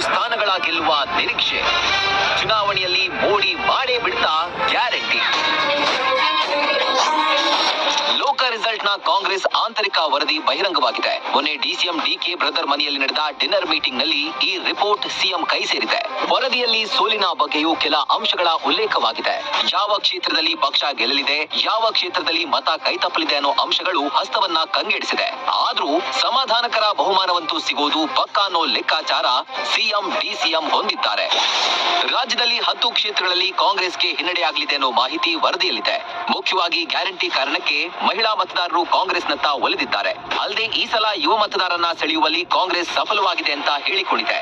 ಸ್ಥಾನಗಳ ಗೆಲ್ಲುವ ನಿರೀಕ್ಷೆ. ಚುನಾವಣೆಯಲ್ಲಿ ಮೋಡಿ ಮಾಡೇ ಬಿಡ್ತಾ ಗ್ಯಾರಂಟಿ. ಲೋಕ ರಿಸಲ್ಟ್ ನ ಕಾಂಗ್ರೆಸ್ ಆಂತರಿಕ ವರದಿ ಬಹಿರಂಗವಾಗಿದೆ. ಮೊನ್ನೆ ಡಿಸಿಎಂ ಡಿಕೆ ಬ್ರದರ್ ಮನೆಯಲ್ಲಿ ನಡೆದ ಡಿನ್ನರ್ ಮೀಟಿಂಗ್ ನಲ್ಲಿ ಈ ರಿಪೋರ್ಟ್ ಸಿಎಂ ಕೈ ಸೇರಿದೆ. ವರದಿಯಲ್ಲಿ ಸೋಲಿನ ಬಗ್ಗೆಯೂ ಕೆಲ ಅಂಶಗಳ ಉಲ್ಲೇಖವಾಗಿದೆ. ಯಾವ ಕ್ಷೇತ್ರದಲ್ಲಿ ಪಕ್ಷ ಗೆಲ್ಲಲಿದೆ, ಯಾವ ಕ್ಷೇತ್ರದಲ್ಲಿ ಮತ ಕೈತಪ್ಪಲಿದೆ ಅನ್ನೋ ಅಂಶಗಳು ಹಸ್ತವನ್ನ ಕಂಗೆಡಿಸಿದೆ. ಆದ್ರೂ ಸಮಾಧಾನಕರ ಬಹುಮಾನವಂತೂ ಸಿಗೋದು ಪಕ್ಕಾ ಅನ್ನೋ ಲೆಕ್ಕಾಚಾರ ಸಿಎಂ ಡಿಸಿಎಂ ಹೊಂದಿದ್ದಾರೆ. ರಾಜ್ಯದಲ್ಲಿ 10 ಕ್ಷೇತ್ರಗಳಲ್ಲಿ ಕಾಂಗ್ರೆಸ್ಗೆ ಹಿನ್ನಡೆಯಾಗಲಿದೆ ಅನ್ನೋ ಮಾಹಿತಿ ವರದಿಯಲ್ಲಿದೆ. ಮುಖ್ಯವಾಗಿ ಗ್ಯಾರಂಟಿ ಕಾರಣಕ್ಕೆ ಮಹಿಳಾ ಮತದಾರರು ಕಾಂಗ್ರೆಸ್ನತ್ತ ಒಲಿದಿದ್ದಾರೆ. ಅಲ್ಲದೆ ಈ ಸಲ ಯುವ ಮತದಾರರನ್ನ ಸೆಳೆಯುವಲ್ಲಿ ಕಾಂಗ್ರೆಸ್ ಸಫಲವಾಗಿದೆ ಅಂತ ಹೇಳಿಕೊಂಡಿದೆ.